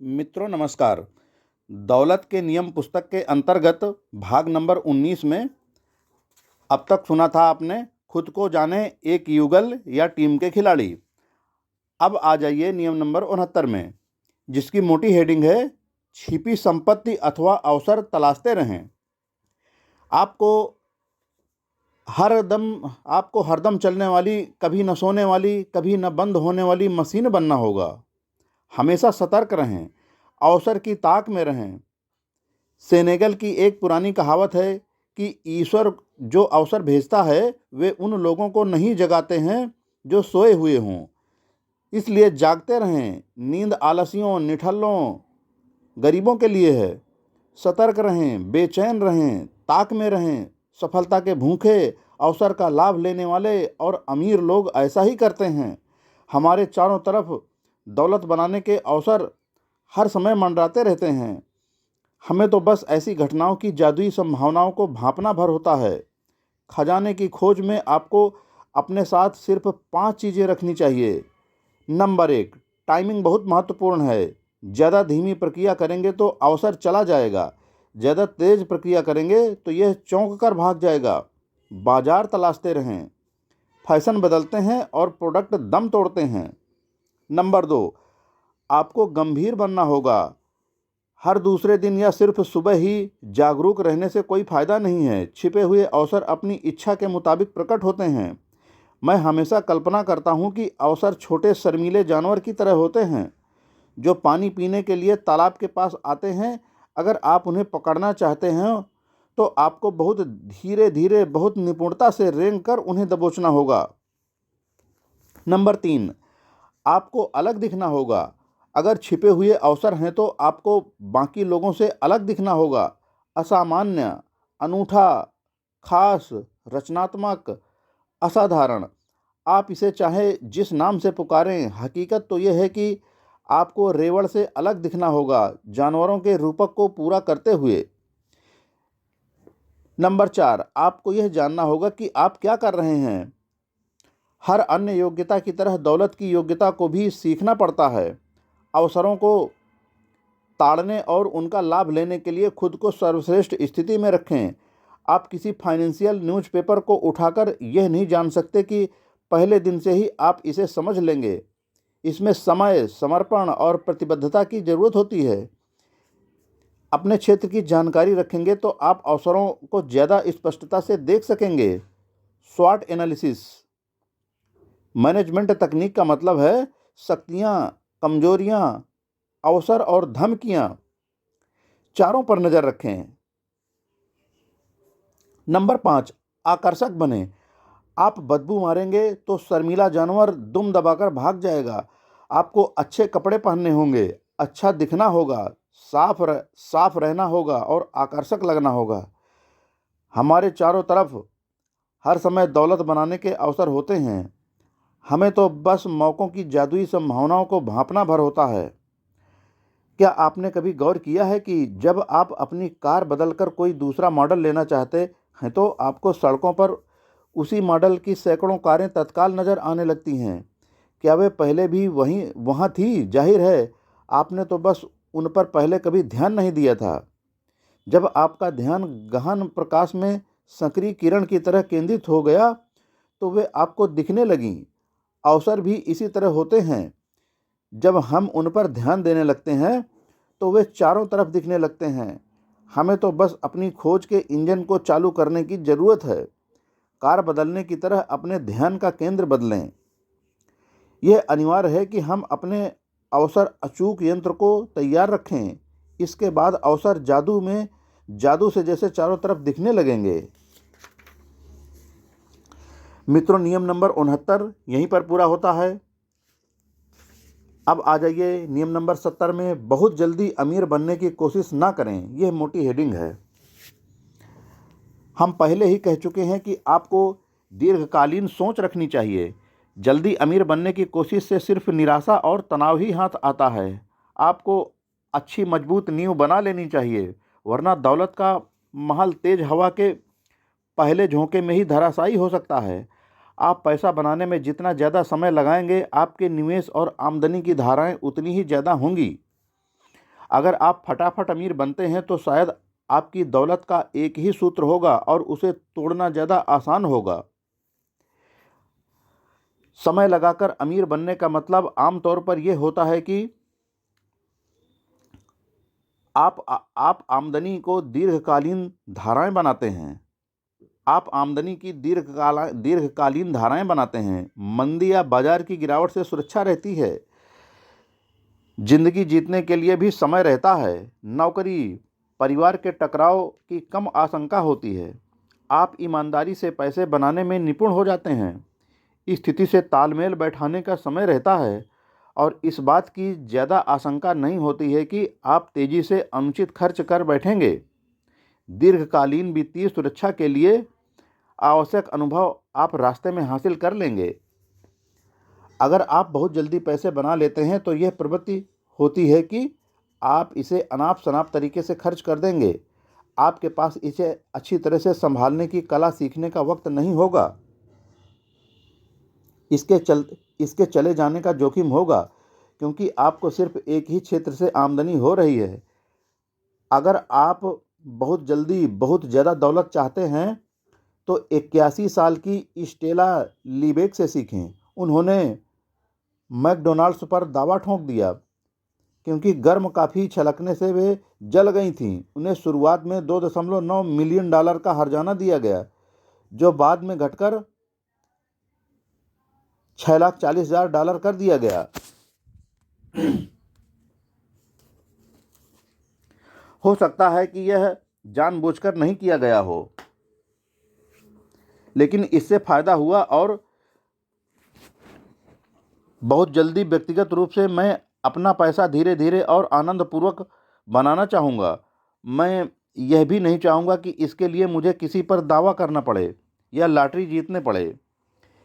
मित्रों नमस्कार। दौलत के नियम पुस्तक के अंतर्गत भाग नंबर 19 में अब तक सुना था आपने खुद को जाने एक युगल या टीम के खिलाड़ी। अब आ जाइए नियम नंबर 69 में, जिसकी मोटी हेडिंग है छिपी संपत्ति अथवा अवसर तलाशते रहें। आपको हरदम चलने वाली, कभी न सोने वाली, कभी न बंद होने वाली मशीन बनना होगा। हमेशा सतर्क रहें, अवसर की ताक में रहें। सेनेगल की एक पुरानी कहावत है कि ईश्वर जो अवसर भेजता है वे उन लोगों को नहीं जगाते हैं जो सोए हुए हों। इसलिए जागते रहें। नींद आलसियों, निठल्लों, गरीबों के लिए है। सतर्क रहें, बेचैन रहें, ताक में रहें। सफलता के भूखे, अवसर का लाभ लेने वाले और अमीर लोग ऐसा ही करते हैं। हमारे चारों तरफ दौलत बनाने के अवसर हर समय मंडराते रहते हैं। हमें तो बस ऐसी घटनाओं की जादुई संभावनाओं को भांपना भर होता है। खजाने की खोज में आपको अपने साथ सिर्फ 5 चीज़ें रखनी चाहिए। नंबर 1, टाइमिंग बहुत महत्वपूर्ण है। ज़्यादा धीमी प्रक्रिया करेंगे तो अवसर चला जाएगा, ज़्यादा तेज प्रक्रिया करेंगे तो यह चौंक कर भाग जाएगा। बाजार तलाशते रहें। फैशन बदलते हैं और प्रोडक्ट दम तोड़ते हैं। नंबर 2, आपको गंभीर बनना होगा। हर दूसरे दिन या सिर्फ सुबह ही जागरूक रहने से कोई फ़ायदा नहीं है। छिपे हुए अवसर अपनी इच्छा के मुताबिक प्रकट होते हैं। मैं हमेशा कल्पना करता हूँ कि अवसर छोटे शर्मीले जानवर की तरह होते हैं जो पानी पीने के लिए तालाब के पास आते हैं। अगर आप उन्हें पकड़ना चाहते हैं तो आपको बहुत धीरे धीरे, बहुत निपुणता से रेंग कर उन्हें दबोचना होगा। नंबर 3, आपको अलग दिखना होगा। अगर छिपे हुए अवसर हैं तो आपको बाकी लोगों से अलग दिखना होगा। असामान्य, अनूठा, खास, रचनात्मक, असाधारण। आप इसे चाहे जिस नाम से पुकारें, हकीकत तो यह है कि आपको रेवड़ से अलग दिखना होगा, जानवरों के रूपक को पूरा करते हुए। नंबर 4, आपको यह जानना होगा कि आप क्या कर रहे हैं। हर अन्य योग्यता की तरह दौलत की योग्यता को भी सीखना पड़ता है। अवसरों को ताड़ने और उनका लाभ लेने के लिए खुद को सर्वश्रेष्ठ स्थिति में रखें। आप किसी फाइनेंशियल न्यूज़पेपर को उठाकर यह नहीं जान सकते कि पहले दिन से ही आप इसे समझ लेंगे। इसमें समय, समर्पण और प्रतिबद्धता की ज़रूरत होती है। अपने क्षेत्र की जानकारी रखेंगे तो आप अवसरों को ज़्यादा स्पष्टता से देख सकेंगे। स्वॉट एनालिसिस मैनेजमेंट तकनीक का मतलब है शक्तियाँ, कमजोरियाँ, अवसर और धमकियाँ, चारों पर नज़र रखें। नंबर 5, आकर्षक बने। आप बदबू मारेंगे तो शर्मीला जानवर दुम दबाकर भाग जाएगा। आपको अच्छे कपड़े पहनने होंगे, अच्छा दिखना होगा, साफ रहना होगा और आकर्षक लगना होगा। हमारे चारों तरफ हर समय दौलत बनाने के अवसर होते हैं। हमें तो बस मौक़ों की जादुई संभावनाओं को भांपना भर होता है। क्या आपने कभी गौर किया है कि जब आप अपनी कार बदलकर कोई दूसरा मॉडल लेना चाहते हैं तो आपको सड़कों पर उसी मॉडल की सैकड़ों कारें तत्काल नज़र आने लगती हैं। क्या वे पहले भी वहाँ थी? जाहिर है आपने तो बस उन पर पहले कभी ध्यान नहीं दिया था। जब आपका ध्यान गहन प्रकाश में सक्रिय किरण की तरह केंद्रित हो गया तो वे आपको दिखने लगीं। अवसर भी इसी तरह होते हैं। जब हम उन पर ध्यान देने लगते हैं तो वे चारों तरफ दिखने लगते हैं। हमें तो बस अपनी खोज के इंजन को चालू करने की ज़रूरत है। कार बदलने की तरह अपने ध्यान का केंद्र बदलें। यह अनिवार्य है कि हम अपने अवसर अचूक यंत्र को तैयार रखें। इसके बाद अवसर जादू से जैसे चारों तरफ दिखने लगेंगे। मित्रों, नियम नंबर 69 यहीं पर पूरा होता है। अब आ जाइए नियम नंबर 70 में, बहुत जल्दी अमीर बनने की कोशिश ना करें। यह मोटी हेडिंग है। हम पहले ही कह चुके हैं कि आपको दीर्घकालीन सोच रखनी चाहिए। जल्दी अमीर बनने की कोशिश से सिर्फ निराशा और तनाव ही हाथ आता है। आपको अच्छी मजबूत नींव बना लेनी चाहिए, वरना दौलत का महल तेज हवा के पहले झोंके में ही धराशायी हो सकता है। आप पैसा बनाने में जितना ज़्यादा समय लगाएंगे, आपके निवेश और आमदनी की धाराएं उतनी ही ज़्यादा होंगी। अगर आप फटाफट अमीर बनते हैं तो शायद आपकी दौलत का एक ही सूत्र होगा और उसे तोड़ना ज़्यादा आसान होगा। समय लगाकर अमीर बनने का मतलब आमतौर पर यह होता है कि आप आमदनी को दीर्घकालीन धाराएं बनाते हैं। आप आमदनी की दीर्घकालीन धाराएं बनाते हैं। मंदी या बाजार की गिरावट से सुरक्षा रहती है। जिंदगी जीतने के लिए भी समय रहता है। नौकरी, परिवार के टकराव की कम आशंका होती है। आप ईमानदारी से पैसे बनाने में निपुण हो जाते हैं। स्थिति से तालमेल बैठाने का समय रहता है और इस बात की ज़्यादा आशंका नहीं होती है कि आप तेज़ी से अनुचित खर्च कर बैठेंगे। दीर्घकालीन वित्तीय सुरक्षा के लिए आवश्यक अनुभव आप रास्ते में हासिल कर लेंगे। अगर आप बहुत जल्दी पैसे बना लेते हैं तो यह प्रवृत्ति होती है कि आप इसे अनाप शनाप तरीके से खर्च कर देंगे। आपके पास इसे अच्छी तरह से संभालने की कला सीखने का वक्त नहीं होगा। इसके चले जाने का जोखिम होगा क्योंकि आपको सिर्फ एक ही क्षेत्र से आमदनी हो रही है। अगर आप बहुत जल्दी बहुत ज़्यादा दौलत चाहते हैं तो 81 साल की स्टेला लीबेक से सीखें। उन्होंने मैकडॉनल्ड्स पर दावा ठोंक दिया क्योंकि गर्म कॉफ़ी छलकने से वे जल गई थीं। उन्हें शुरुआत में $2.9 मिलियन का हर्जाना दिया गया, जो बाद में घटकर $640,000 कर दिया गया। हो सकता है कि यह जानबूझकर नहीं किया गया हो, लेकिन इससे फायदा हुआ और बहुत जल्दी व्यक्तिगत रूप से मैं अपना पैसा धीरे धीरे और आनंदपूर्वक बनाना चाहूँगा। मैं यह भी नहीं चाहूँगा कि इसके लिए मुझे किसी पर दावा करना पड़े या लॉटरी जीतने पड़े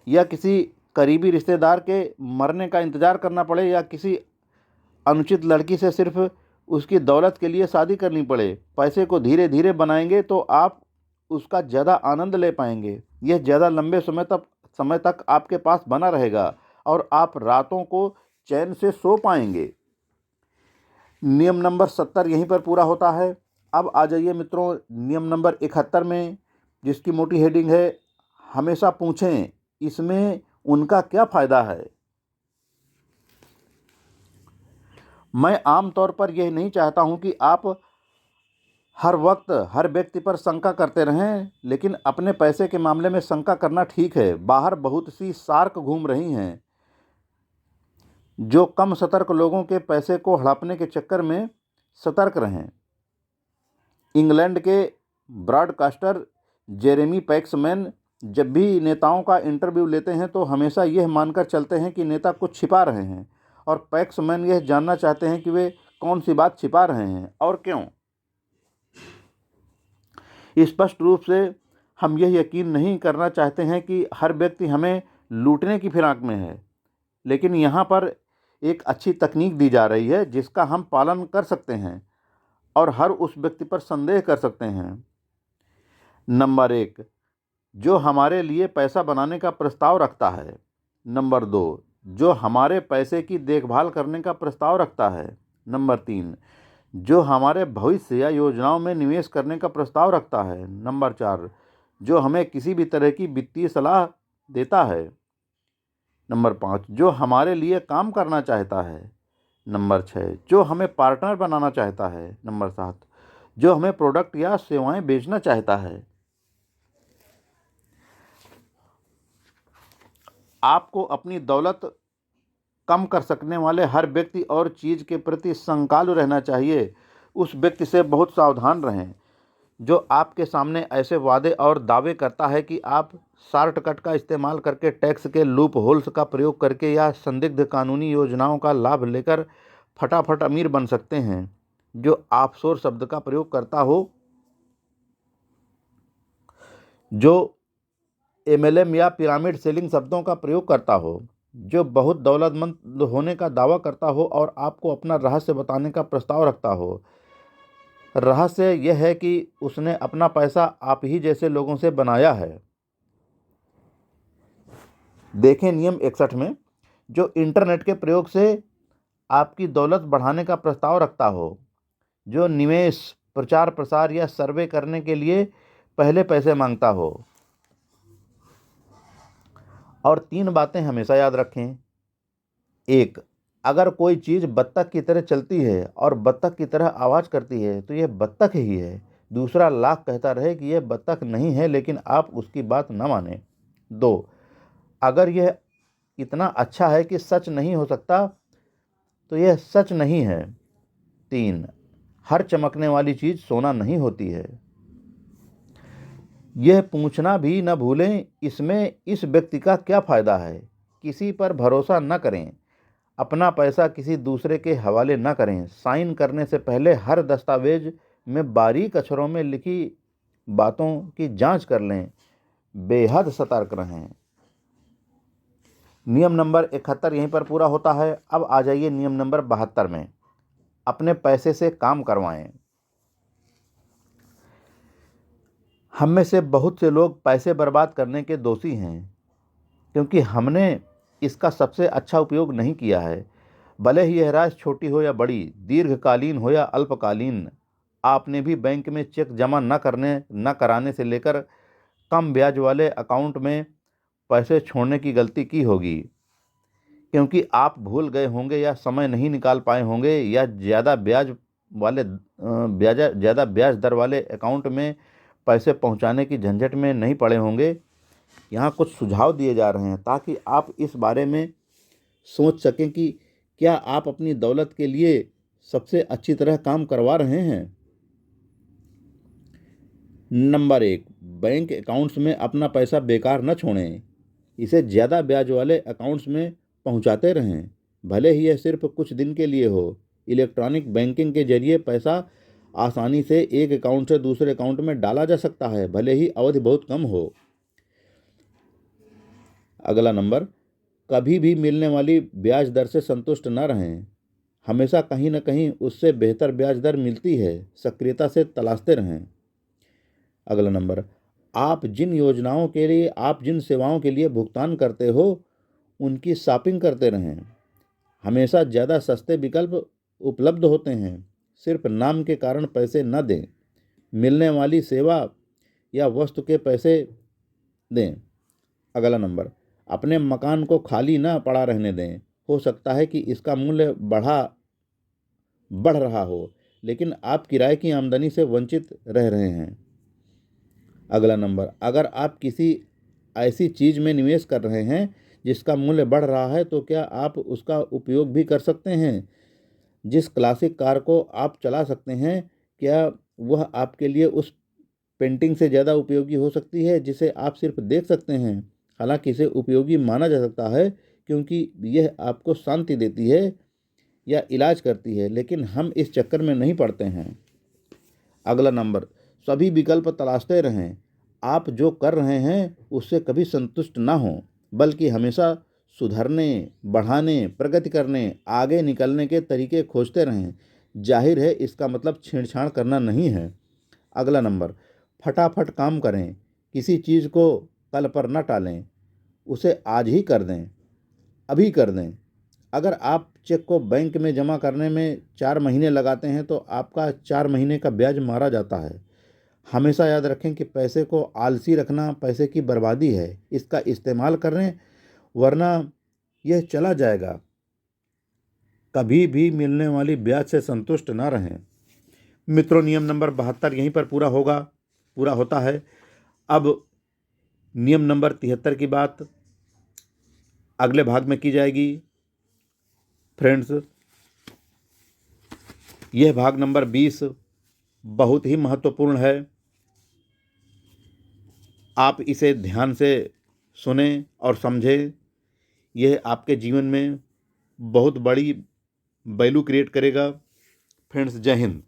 या किसी करीबी रिश्तेदार के मरने का इंतज़ार करना पड़े या किसी अनुचित लड़की से सिर्फ उसकी दौलत के लिए शादी करनी पड़े। पैसे को धीरे धीरे बनाएंगे तो आप उसका ज़्यादा आनंद ले पाएंगे। यह ज़्यादा लंबे समय तक आपके पास बना रहेगा और आप रातों को चैन से सो पाएंगे। नियम नंबर 70 यहीं पर पूरा होता है। अब आ जाइए मित्रों नियम नंबर 71 में, जिसकी मोटी हेडिंग है हमेशा पूछें इसमें उनका क्या फ़ायदा है। मैं आमतौर पर यह नहीं चाहता हूं कि आप हर वक्त हर व्यक्ति पर शंका करते रहें, लेकिन अपने पैसे के मामले में शंका करना ठीक है। बाहर बहुत सी शार्क घूम रही हैं जो कम सतर्क लोगों के पैसे को हड़पने के चक्कर में सतर्क रहें। इंग्लैंड के ब्रॉडकास्टर जेरेमी पैक्समैन जब भी नेताओं का इंटरव्यू लेते हैं तो हमेशा यह मानकर चलते हैं कि नेता कुछ छिपा रहे हैं, और पैक्समैन यह जानना चाहते हैं कि वे कौन सी बात छिपा रहे हैं और क्यों। स्पष्ट रूप से हम यह यकीन नहीं करना चाहते हैं कि हर व्यक्ति हमें लूटने की फिराक में है, लेकिन यहाँ पर एक अच्छी तकनीक दी जा रही है जिसका हम पालन कर सकते हैं और हर उस व्यक्ति पर संदेह कर सकते हैं। नंबर 1, जो हमारे लिए पैसा बनाने का प्रस्ताव रखता है। नंबर 2, जो हमारे पैसे की देखभाल करने का प्रस्ताव रखता है। नंबर 3, जो हमारे भविष्य या योजनाओं में निवेश करने का प्रस्ताव रखता है। नंबर 4, जो हमें किसी भी तरह की वित्तीय सलाह देता है। नंबर 5, जो हमारे लिए काम करना चाहता है। नंबर 6, जो हमें पार्टनर बनाना चाहता है। नंबर 7, जो हमें प्रोडक्ट या सेवाएं बेचना चाहता है। आपको अपनी दौलत कम कर सकने वाले हर व्यक्ति और चीज़ के प्रति संकालु रहना चाहिए। उस व्यक्ति से बहुत सावधान रहें जो आपके सामने ऐसे वादे और दावे करता है कि आप शॉर्टकट का इस्तेमाल करके, टैक्स के लूप होल्स का प्रयोग करके या संदिग्ध कानूनी योजनाओं का लाभ लेकर फटाफट अमीर बन सकते हैं। जो ऑफशोर शब्द का प्रयोग करता हो, जो MLM या पिरामिड सेलिंग शब्दों का प्रयोग करता हो, जो बहुत दौलतमंद होने का दावा करता हो और आपको अपना रहस्य बताने का प्रस्ताव रखता हो। रहस्य यह है कि उसने अपना पैसा आप ही जैसे लोगों से बनाया है। देखें नियम 61 में, जो इंटरनेट के प्रयोग से आपकी दौलत बढ़ाने का प्रस्ताव रखता हो। जो निवेश, प्रचार प्रसार या सर्वे करने के लिए पहले पैसे मांगता हो। और 3 बातें हमेशा याद रखें। 1, अगर कोई चीज़ बत्तख की तरह चलती है और बत्तख की तरह आवाज़ करती है तो यह बत्तख ही है। दूसरा लाख कहता रहे कि यह बत्तख नहीं है, लेकिन आप उसकी बात न माने। 2, अगर यह इतना अच्छा है कि सच नहीं हो सकता तो यह सच नहीं है। 3, हर चमकने वाली चीज़ सोना नहीं होती है। यह पूछना भी न भूलें, इसमें इस व्यक्ति का क्या फ़ायदा है। किसी पर भरोसा न करें। अपना पैसा किसी दूसरे के हवाले न करें। साइन करने से पहले हर दस्तावेज में बारीक अक्षरों में लिखी बातों की जांच कर लें। बेहद सतर्क रहें। नियम नंबर 71 यहीं पर पूरा होता है। अब आ जाइए नियम नंबर 72 में। अपने पैसे से काम करवाएं। हम में से बहुत से लोग पैसे बर्बाद करने के दोषी हैं, क्योंकि हमने इसका सबसे अच्छा उपयोग नहीं किया है। भले ही यह राशि छोटी हो या बड़ी, दीर्घकालीन हो या अल्पकालीन, आपने भी बैंक में चेक जमा न कराने से लेकर कम ब्याज वाले अकाउंट में पैसे छोड़ने की गलती की होगी, क्योंकि आप भूल गए होंगे या समय नहीं निकाल पाए होंगे या ज़्यादा ब्याज दर वाले अकाउंट में पैसे पहुंचाने की झंझट में नहीं पड़े होंगे। यहाँ कुछ सुझाव दिए जा रहे हैं ताकि आप इस बारे में सोच सकें कि क्या आप अपनी दौलत के लिए सबसे अच्छी तरह काम करवा रहे हैं। नंबर 1, बैंक अकाउंट्स में अपना पैसा बेकार न छोड़ें। इसे ज़्यादा ब्याज वाले अकाउंट्स में पहुंचाते रहें, भले ही यह सिर्फ कुछ दिन के लिए हो। इलेक्ट्रॉनिक बैंकिंग के जरिए पैसा आसानी से एक अकाउंट से दूसरे अकाउंट में डाला जा सकता है, भले ही अवधि बहुत कम हो। अगला नंबर, कभी भी मिलने वाली ब्याज दर से संतुष्ट न रहें। हमेशा कहीं न कहीं उससे बेहतर ब्याज दर मिलती है। सक्रियता से तलाशते रहें। अगला नंबर, आप जिन सेवाओं के लिए भुगतान करते हो उनकी शॉपिंग करते रहें। हमेशा ज़्यादा सस्ते विकल्प उपलब्ध होते हैं। सिर्फ नाम के कारण पैसे न दें। मिलने वाली सेवा या वस्तु के पैसे दें। अगला नंबर, अपने मकान को खाली न पड़ा रहने दें। हो सकता है कि इसका मूल्य बढ़ रहा हो, लेकिन आप किराए की आमदनी से वंचित रह रहे हैं। अगला नंबर, अगर आप किसी ऐसी चीज़ में निवेश कर रहे हैं जिसका मूल्य बढ़ रहा है तो क्या आप उसका उपयोग भी कर सकते हैं। जिस क्लासिक कार को आप चला सकते हैं, क्या वह आपके लिए उस पेंटिंग से ज़्यादा उपयोगी हो सकती है जिसे आप सिर्फ देख सकते हैं। हालांकि इसे उपयोगी माना जा सकता है क्योंकि यह आपको शांति देती है या इलाज करती है, लेकिन हम इस चक्कर में नहीं पड़ते हैं। अगला नंबर, सभी विकल्प तलाशते रहें। आप जो कर रहे हैं उससे कभी संतुष्ट ना हों, बल्कि हमेशा सुधरने, बढ़ाने, प्रगति करने, आगे निकलने के तरीके खोजते रहें। जाहिर है इसका मतलब छेड़छाड़ करना नहीं है। अगला नंबर, फटाफट काम करें। किसी चीज़ को कल पर न टालें, उसे आज ही कर दें, अभी कर दें। अगर आप चेक को बैंक में जमा करने में 4 महीने लगाते हैं तो आपका 4 महीने का ब्याज मारा जाता है। हमेशा याद रखें कि पैसे को आलसी रखना पैसे की बर्बादी है। इसका इस्तेमाल करें, वरना यह चला जाएगा। कभी भी मिलने वाली ब्याज से संतुष्ट न रहें। मित्रों, नियम नंबर 72 यहीं पर पूरा होता है। अब नियम नंबर 73 की बात अगले भाग में की जाएगी। फ्रेंड्स, यह भाग नंबर 20 बहुत ही महत्वपूर्ण है। आप इसे ध्यान से सुने और समझें। यह आपके जीवन में बहुत बड़ी वैल्यू क्रिएट करेगा। फ्रेंड्स, जय हिंद।